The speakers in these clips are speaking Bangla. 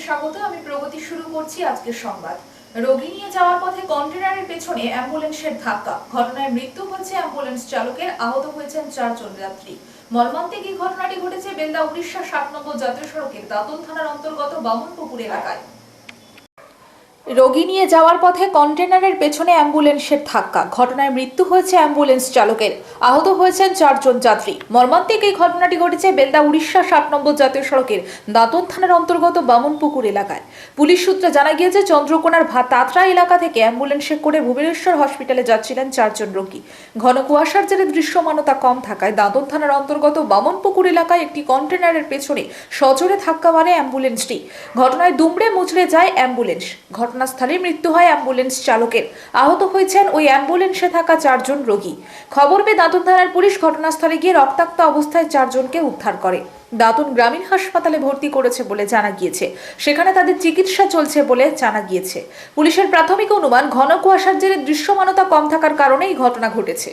স্বাগত। আমি প্রগতি শুরু করছি আজকের সংবাদ। রোগী নিয়ে যাওয়ার পথে কন্টেনারের পেছনে অ্যাম্বুলেন্সের ধাক্কা, ঘটনায় মৃত্যু হয়েছে অ্যাম্বুলেন্স চালকের, আহত হয়েছেন 4 জন যাত্রী। মর্মান্তিক এই ঘটনাটি ঘটেছে বেলদা উড়িষ্যা 7 নম্বর জাতীয় সড়কের দাঁতন থানার অন্তর্গত বামনপুকুর এলাকায়। রোগী নিয়ে যাওয়ার পথে কন্টেনারের পেছনে অ্যাম্বুলেন্সের ধাক্কা, ঘটনায় মৃত্যু হয়েছে অ্যাম্বুলেন্স চালকের, আহত হয়েছেন 4 জন যাত্রী। মর্মান্তিক এই ঘটনাটি ঘটেছে বেলদা উড়িষ্যা 7 নম্বর জাতীয় সড়কের দাঁতন থানার অন্তর্গত বামনপুকুর এলাকায়। পুলিশ সূত্রে জানা গিয়েছে, চন্দ্রকোনার তাতরা এলাকা থেকে অ্যাম্বুলেন্সে করে ভুবনেশ্বর হসপিটালে যাচ্ছিলেন 4 জন রোগী। ঘন কুয়াশার জেরে দৃশ্যমানতা কম থাকায় দাঁতন থানার অন্তর্গত বামনপুকুর এলাকায় একটি কন্টেনারের পেছনে সজোরে ধাক্কা মারে অ্যাম্বুলেন্সটি। ঘটনায় দুমড়ে মুচড়ে যায় অ্যাম্বুলেন্স। ঘটনাস্থলে মৃত্যু হয় অ্যাম্বুলেন্স চালকের, আহত হয়েছেন ওই অ্যাম্বুলেন্সে থাকা 4 জন রোগী। খবর পেয়ে দাঁতন থানার পুলিশ ঘটনাস্থলে গিয়ে রক্তাক্ত অবস্থায় 4 জনকে উদ্ধার করে দাঁতন গ্রামীণ হাসপাতালে ভর্তি করেছে বলে জানা গিয়েছে। সেখানে তাদের চিকিৎসা চলছে বলে জানা গিয়েছে। পুলিশের প্রাথমিক অনুমান, ঘন কুয়াশার জেরে দৃশ্যমানতা কম থাকার কারণে এই ঘটনা ঘটেছে।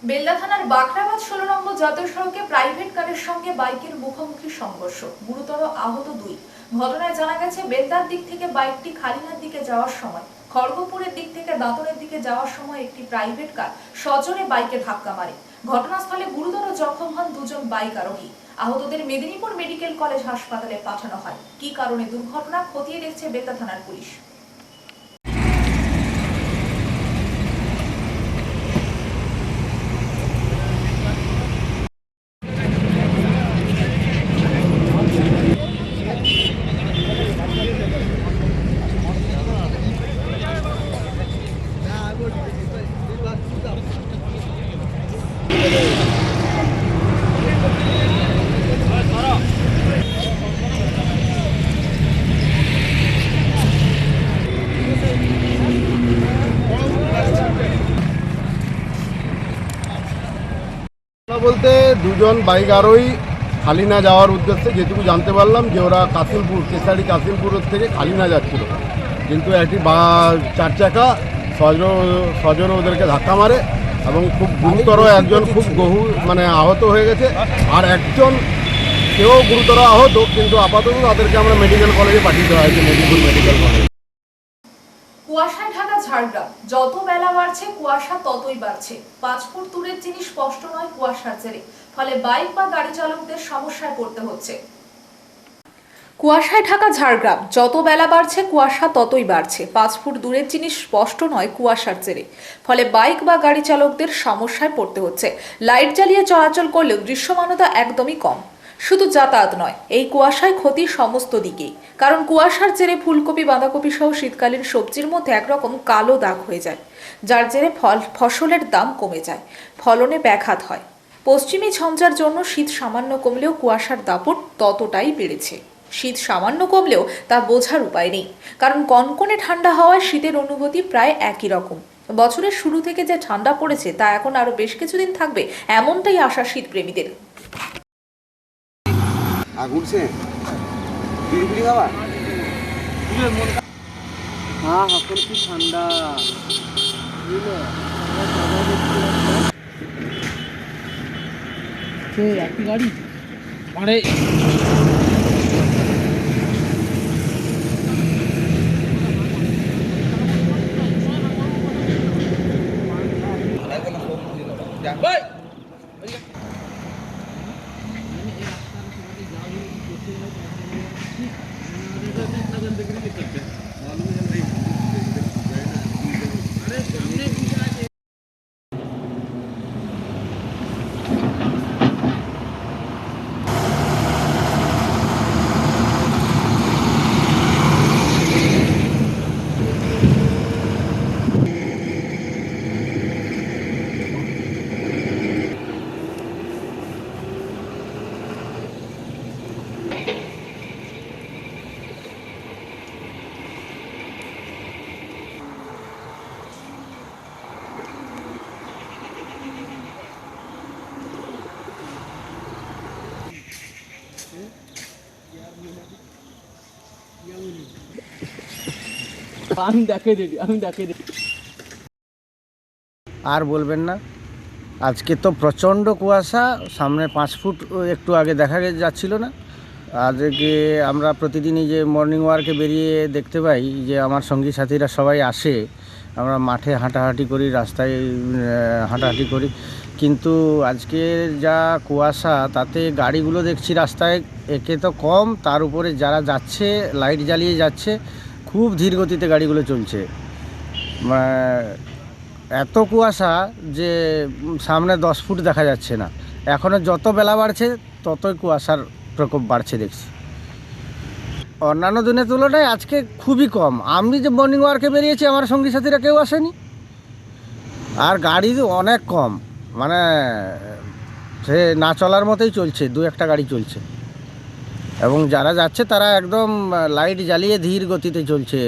বেলদা থানার বাখরাবাদ 16 নম্বর জাতীয় সড়কে প্রাইভেট কারের সঙ্গে বাইকের মুখোমুখি সংঘর্ষ, গুরুতর আহত 2। ঘটনায় জানা গেছে, বেলদার দিক থেকে বাইকটি খালিনার দিকে যাওয়ার সময় খড়গপুরের দিক থেকে দাঁতনের দিকে যাওয়ার সময় একটি প্রাইভেট কার সজোরে বাইকে ধাক্কা মারে। ঘটনাস্থলে গুরুতর জখম হন 2 জন বাইক আরোহী। আহতদের মেদিনীপুর মেডিকেল কলেজ হাসপাতালে পাঠানো হয়। কি কারণে দুর্ঘটনা খতিয়ে দেখছে বেলদা থানার পুলিশ। বলতে 2 জন বাইক আরোহী খালিনা যাওয়ার উদ্দেশ্যে, যেটুকু জানতে পারলাম যে ওরা কাশিমপুর কেশারি কাশিমপুর থেকে খালিনা যাচ্ছিল, কিন্তু একটি 4 চাকা সজোরে ওদেরকে ধাক্কা মারে এবং খুব গুরুতর একজন খুব আহত হয়ে গেছে, আর একজন কেউ গুরুতর আহত, কিন্তু আপাতত তাদেরকে আমরা মেডিকেল কলেজে পাঠিয়ে দেওয়া হয়েছে, মেদিনীপুর মেডিকেল কলেজ। কুয়াশায় ঢাকা ঝাড়গ্রাম, যত বেলা বাড়ছে কুয়াশা ততই বাড়ছে। 5 ফুট দূরের জিনিস স্পষ্ট নয় কুয়াশার জেরে, ফলে বাইক বা গাড়ি চালকদের সমস্যায় পড়তে হচ্ছে। কুয়াশায় ঢাকা ঝাড়গ্রাম, যত বেলা বাড়ছে কুয়াশা ততই বাড়ছে। 5 ফুট দূরের জিনিস স্পষ্ট নয় কুয়াশার জেরে, ফলে বাইক বা গাড়ি চালকদের সমস্যায় পড়তে হচ্ছে। লাইট জ্বালিয়ে চলাচল করলেও দৃশ্যমানতা একদমই কম। শুধু যাতায়াত নয়, এই কুয়াশায় ক্ষতি সমস্ত দিকেই। কারণ কুয়াশার জেরে ফুলকপি, বাঁধাকপি সহ শীতকালীন সবজির মধ্যে একরকম কালো দাগ হয়ে যায়, যার জেরে ফসলের দাম কমে যায়, ফলনে ব্যাঘাত হয়। পশ্চিমী ঝঞ্ঝার জন্য শীত সামান্য কমলেও কুয়াশার দাপট ততটাই বেড়েছে। শীত সামান্য কমলেও তা বোঝার উপায় নেই, কারণ কনকনে ঠান্ডা হওয়ায় শীতের অনুভূতি প্রায় একই রকম। বছরের শুরু থেকে যে ঠান্ডা পড়েছে তা এখন আরো বেশ কিছুদিন থাকবে, এমনটাই আশা শীতপ্রেমীদের। ঘুরছে বিড়ি খাওয়া হ্যাঁ এখন কি ঠান্ডা একটি গাড়ি মানে আমি দেখে দিই আর বলবেন না, আজকে তো প্রচণ্ড কুয়াশা, সামনে 5 ফুট একটু আগে দেখা যাচ্ছিল না। আজকে আমরা প্রতিদিনই যে মর্নিং ওয়ার্কে বেরিয়ে দেখতে পাই যে আমার সঙ্গী সাথীরা সবাই আসে, আমরা মাঠে হাঁটাহাঁটি করি, রাস্তায় হাঁটাহাঁটি করি, কিন্তু আজকে যা কুয়াশা তাতে গাড়িগুলো দেখছি রাস্তায় একে তো কম, তার উপরে যারা যাচ্ছে লাইট জ্বালিয়ে যাচ্ছে, খুব ধীর গতিতে গাড়িগুলো চলছে। এত কুয়াশা যে সামনে 10 ফুট দেখা যাচ্ছে না। এখনও যত বেলা বাড়ছে ততই কুয়াশার প্রকোপ বাড়ছে দেখছি। অন্যান্য দিনের তুলনায় আজকে খুবই কম। আমি যে মর্নিং ওয়ার্কে বেরিয়েছি আমার সঙ্গী সাথীরা কেউ আসেনি, আর গাড়ি অনেক কম, মানে সে না চলার মতোই চলছে, 2-1টা গাড়ি চলছে, এবং যারা যাচ্ছে তারা একদম লাইট জ্বালিয়ে ধীর গতিতে চলছে।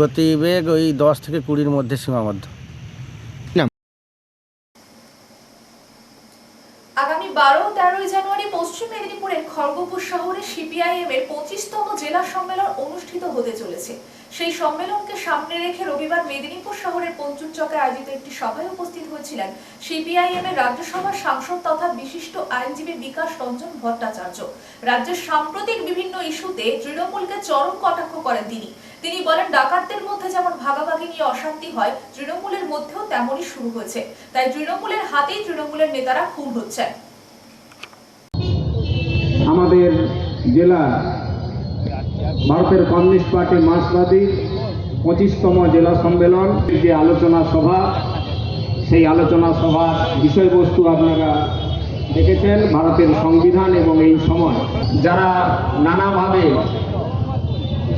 গতিবেগ ওই 10 থেকে 20-র মধ্যে সীমাবদ্ধ। আগামী 12 ও 13 জানুয়ারি পশ্চিম মেদিনীপুরের খড়গপুর শহরে সিপিআইএম এর 25তম জেলা সম্মেলন অনুষ্ঠিত হতে চলেছে। সেই সম্মেলনকে সামনে রেখে রবিবার মেদিনীপুর শহরের পঞ্চুচকে আয়োজিত একটি সভায় উপস্থিত হয়েছিলেন সিপিআইএম এর রাজ্যসভার সাংসদ তথা বিশিষ্ট আইনজীবী বিকাশ রঞ্জন ভট্টাচার্য। রাজ্যের সাম্প্রতিক বিভিন্ন ইস্যুতে তৃণমূলকে চরম কটাক্ষ করেন তিনি বলেন, ডাকাতদের মধ্যে যেমন ভাগাভাগি নিয়ে অশান্তি হয়, তৃণমূলের মধ্যেও তেমনই শুরু হয়েছে। তাই তৃণমূলের হাতেই তৃণমূলের নেতারা খুন হচ্ছেন। আমাদের জেলা ভারতের কমিউনিস্ট পার্টি মার্ক্সবাদী 25তম জেলা সম্মেলন যে আলোচনা সভা, সেই আলোচনা সভার বিষয়বস্তু আপনারা দেখেছেন। ভারতের সংবিধান এবং এই সময় যারা নানাভাবে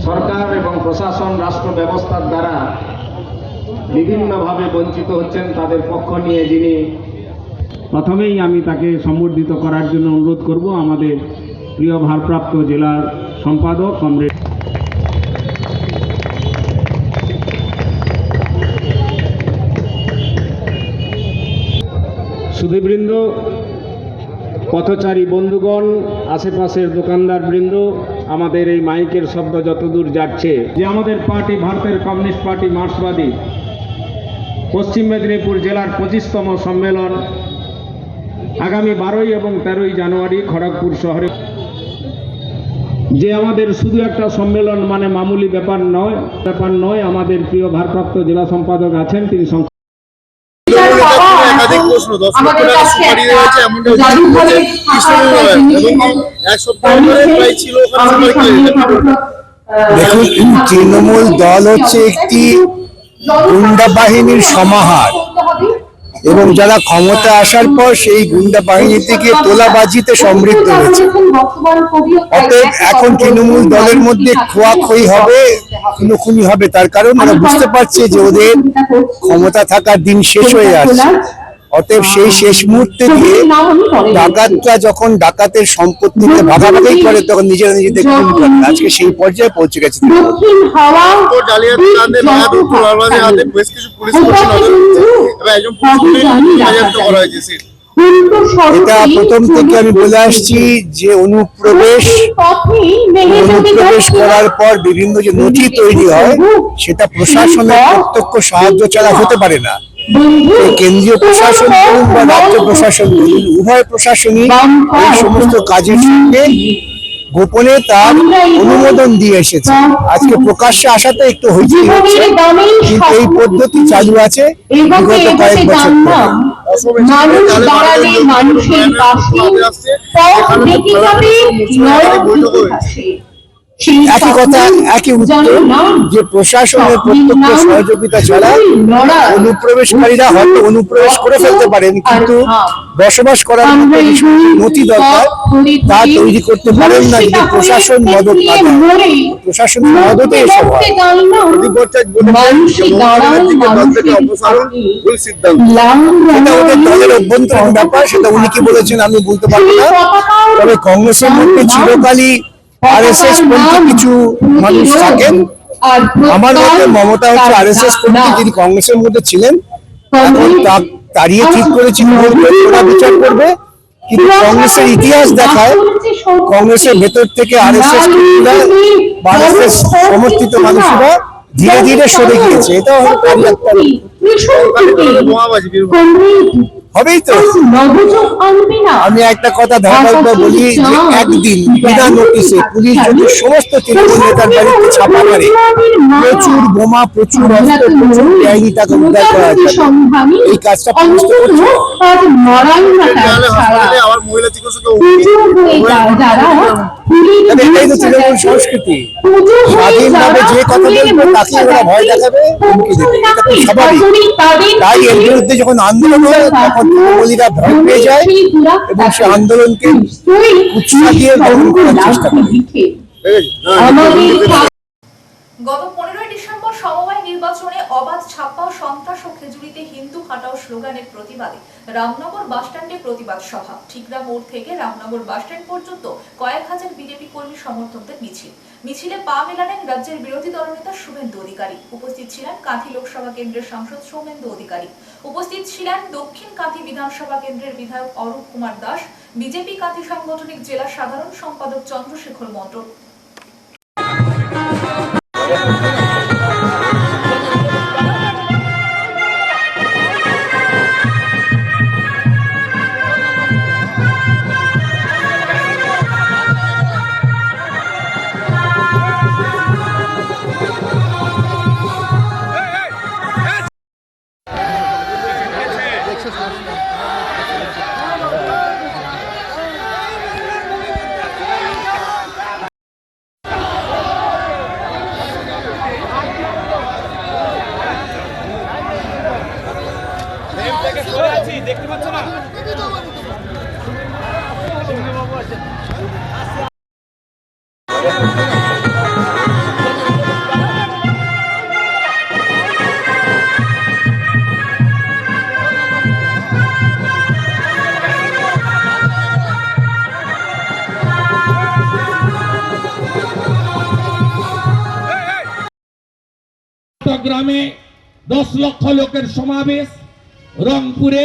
সরকার এবং প্রশাসন রাষ্ট্র ব্যবস্থার দ্বারা বিভিন্নভাবে বঞ্চিত হচ্ছেন, তাদের পক্ষ নিয়ে যিনি, প্রথমেই আমি তাকে সম্বর্ধিত করার জন্য অনুরোধ করব আমাদের প্রিয় ভারপ্রাপ্ত জেলার সম্পাদক কমরেড সুধীবৃন্দ, পথচারী বন্ধুগণ, আশেপাশের দোকানদার বৃন্দ, আমাদের এই মাইকের শব্দ যতদূর যাচ্ছে যে আমাদের পার্টি ভারতের কমিউনিস্ট পার্টি মার্ক্সবাদী পশ্চিম মেদিনীপুর জেলার 25তম সম্মেলন আগামী 12 এবং 13 জানুয়ারি খড়গপুর শহরে, যে আমাদের শুধু একটা সম্মেলন মানে মামুলি ব্যাপার নয়। আমাদের প্রিয় ভারপ্রাপ্ত জেলা সম্পাদক আছেন, তিনি একাধিক প্রশ্ন 10 লক্ষ টাকা সুপারি হয়েছে এমনটা এক সপ্তাহ ধরে প্রায় ছিল ওখানে। দেখুন, তৃণমূল দল হচ্ছে একটি গুন্ডা বাহিনীর সমাহার, এবং যারা ক্ষমতা আসার পর সেই গুন্ডা বাহিনী থেকে তোলাবাজিতে সমৃদ্ধ হয়েছে। অতএব এখন তৃণমূল দলের মধ্যে খোয়াখুয়ি হবে, খুনোখুনি হবে, তার কারণ ওরা বুঝতে পারছে যে ওদের ক্ষমতা থাকার দিন শেষ হয়ে আসছে। অতএব সেই শেষ মুহূর্তে গিয়ে ডাকাতরা যখন ডাকাতের সম্পত্তিতে ভাগাভাগি করে তখন নিজেরা নিজেদের খুন করে। আজকে সেই পর্যায়ে পৌঁছে গেছে। এটা প্রথম থেকে আমি বলে আসছি যে অনুপ্রবেশ করার পর বিভিন্ন যে নথি তৈরি হয় সেটা প্রশাসনের প্রত্যক্ষ সাহায্য ছাড়া হতে পারে না। কেন্দ্রীয় প্রশাসন বলুন বা রাজ্য প্রশাসন বলুন, উভয় প্রশাসনই এই সমস্ত কাজের সঙ্গে গোপনে তার অনুমোদন দিয়ে এসেছে। আজকে প্রকাশ্যে আসাতে একটু হইচই হচ্ছে, কিন্তু এই পদ্ধতি চালু আছে বিগত কয়েক বছর ধরে। মানুষ দাঁড়ালে মানুষের পাশে, পথ দেখিভাবে নয়ন ভাসে। একই কথা, একই উত্তর যে প্রশাসনের প্রত্যক্ষ সহযোগিতা ছাড়া অনুপ্রবেশকারীরা হয়তো অনুপ্রবেশ করে ফেলতে পারেন, কিন্তু বসবাস করার মতো নথি দরকার তা তৈরি করতে পারেন না যদি প্রশাসন মদত না দেয়। প্রশাসন মদতে এসব হয়। এটা ওদের দলের অভ্যন্তরীণ ব্যাপার, সেটা উনি কি বলেছেন আমি বলতে পারবো না। তবে কংগ্রেসের মধ্যে চিরকালই আরএসএস পন্থী কিছু মানুষ থাকেন। আমার মতে মমতা হচ্ছে আরএসএস পন্থী, যিনি কংগ্রেসের মধ্যে ছিলেন। এখন তাড়িয়ে ঠিক করেছি ওরা বিচার করবে, কিন্তু কংগ্রেসের ইতিহাস দেখায় কংগ্রেসের ভেতর থেকে আরএসএস বা আরএসএস সমর্থিত মানুষেরা ধীরে ধীরে সরে গিয়েছে। এটা হবেই তো। আমি একটা কথা ধারাবাহিকভাবে বলি যে একদিন বিনা নোটিশে পুলিশ যদি সমস্ত তৃণমূল নেতার বাড়িতে ছাপা মারে, প্রচুর বোমা, প্রচুর অস্ত্র, প্রচুর বেআইনি টাকা উদ্ধার করা যাবে। এই কাজটা পুলিশ তো করছে। এটাই তো তৃণমূল সংস্কৃতি। স্বাধীনভাবে যে কথা বলবে তাকে ওরা ভয় দেখাবে, হুমকি দেবে, এটা খুব স্বাভাবিক। তাই এর বিরুদ্ধে যখন আন্দোলন হয় তখন তৃণমূলীরা ভয় পেয়ে যায় এবং সে আন্দোলনকে উৎসাহ দিয়ে গ্রহণ করার চেষ্টা করে। গত 15 ডিসেম্বর সমবায় নির্বাচনে অবাধ ছাপ্পা, সন্ত্রাস ও খেজুরিতে হিন্দু হাটাও স্লোগানের প্রতিবাদে রামনগর বাসস্ট্যান্ডে প্রতিবাদ সভা। ঠিকরা মোড় থেকে রামনগর বাসস্ট্যান্ড পর্যন্ত কয়েক হাজার বিজেপি কর্মী সমর্থকদের মিছিলে পা মেলালেন রাজ্যের বিরোধী দলনেতা শুভেন্দু অধিকারী। উপস্থিত ছিলেন কাঁথি লোকসভা কেন্দ্রের সাংসদ সৌমেন্দু অধিকারী। উপস্থিত ছিলেন দক্ষিণ কাঁথি বিধানসভা কেন্দ্রের বিধায়ক অরূপ কুমার দাস, বিজেপি কাঁথি সাংগঠনিক জেলা সাধারণ সম্পাদক চন্দ্রশেখর মন্ডল। গ্রামে 10 লক্ষ লোকের সমাবেশ, রংপুরে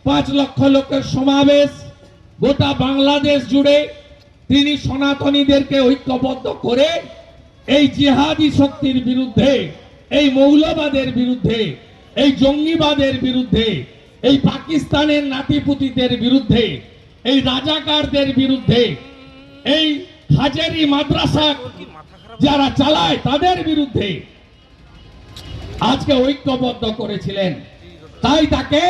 5 লক্ষ লোকের সমাবেশ, গোটা বাংলাদেশ জুড়ে তিনি সনাতনীদেরকে ঐক্যবদ্ধ করে এই জিহাদি শক্তির বিরুদ্ধে, এই মৌলবাদের বিরুদ্ধে, এই জঙ্গিবাদের বিরুদ্ধে, এই পাকিস্তানের নাতিপুতিদের বিরুদ্ধে, এই রাজাকারদের বিরুদ্ধে, এই হাজারি মাদ্রাসা যারা চালায় তাদের বিরুদ্ধে আজকে ঐক্যবদ্ধ করেছিলেন। তাই তাকে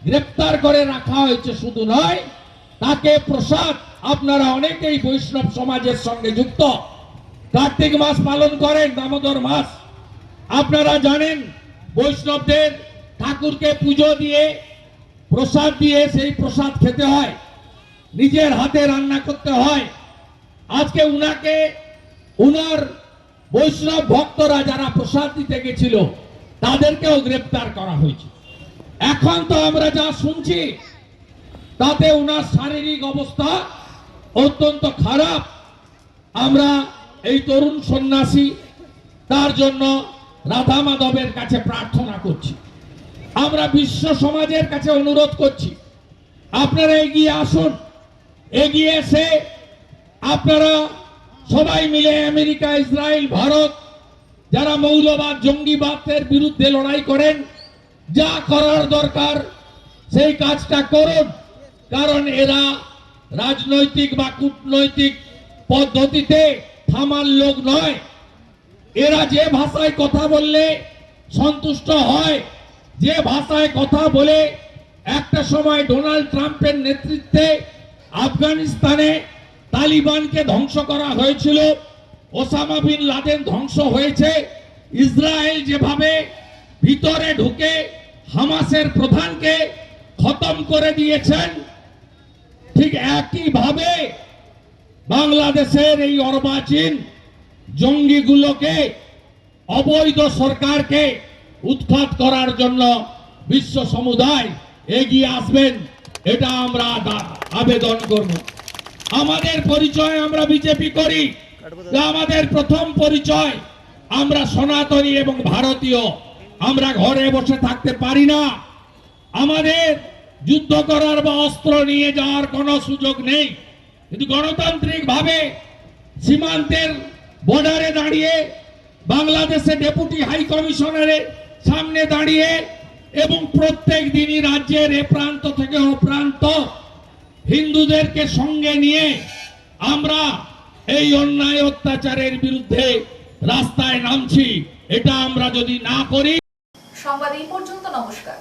গ্রেফতার করে রাখা হয়েছে। শুধু নয়, তাকে প্রসাদ, আপনারা অনেকেই বৈষ্ণব সমাজের সঙ্গে যুক্ত, কার্তিক মাস পালন করেন, দামোদর মাস, আপনারা জানেন বৈষ্ণবদের ঠাকুরকে পুজো দিয়ে প্রসাদ দিয়ে সেই প্রসাদ খেতে হয়, নিজের হাতে রান্না করতে হয়। আজকে উনার বৈষ্ণব ভক্তরা যারা প্রসাদ দিতে গেছিল তাদেরকেও গ্রেফতার করা হয়েছে। এখন তো আমরা যা শুনছি তাতে উনার শারীরিক অবস্থা অত্যন্ত খারাপ। আমরা এই তরুণ সন্ন্যাসী তার জন্য রাধা মাধবের কাছে প্রার্থনা করছি। আমরা বিশ্ব সমাজের কাছে অনুরোধ করছি, আপনারা এগিয়ে আসুন, এগিয়ে এসে আপনারা সবাই মিলে আমেরিকা, ইসরায়েল, ভারত যারা মৌলবাদ, জঙ্গিবাদের বিরুদ্ধে লড়াই করেন, যা করার দরকার সেই কাজটা করুন। কারণ এরা রাজনৈতিক বা কূটনৈতিক পদ্ধতিতে থামার লোক নয়। এরা যে ভাষায় কথা বললে সন্তুষ্ট হয়, যে ভাষায় কথা বলে একটা সময় ডোনাল্ড ট্রাম্পের নেতৃত্বে আফগানিস্তানে তালিবানকে ধ্বংস করা হয়েছিল, ওসামা বিন লাদেন ধ্বংস হয়েছে, ইসরায়েল যেভাবে ভিতরে ঢুকে হামাসের প্রধানকে খতম করে দিয়েছেন, ঠিক একইভাবে বাংলাদেশের এই অর্বাচীন জঙ্গিগুলোকে, অবৈধ সরকারকে উৎখাত করার জন্য বিশ্ব সমুদায় এগিয়ে আসবেন, এটা আমরা আবেদন করব। আমাদের পরিচয় আমরা বিজেপি করি, আমাদের প্রথম পরিচয় আমরা সনাতনী এবং ভারতীয়। আমরা ঘরে বসে থাকতে পারি না, আমাদের যুদ্ধ করার বা অস্ত্র নিয়ে যাওয়ার কোনো সুযোগ নেই। কিন্তু গণতান্ত্রিক ভাবে সীমান্তের বর্ডারে দাঁড়িয়ে, বাংলাদেশে ডেপুটি হাই কমিশনারের সামনে দাঁড়িয়ে এবং প্রত্যেক দিনই রাজ্যের এ প্রান্ত থেকে ও প্রান্ত হিন্দুদেরকে সঙ্গে নিয়ে আমরা এই অন্যায় অত্যাচারের বিরুদ্ধে রাস্তায় নামছি। এটা আমরা যদি না করি। সংবাদ এই পর্যন্ত। নমস্কার।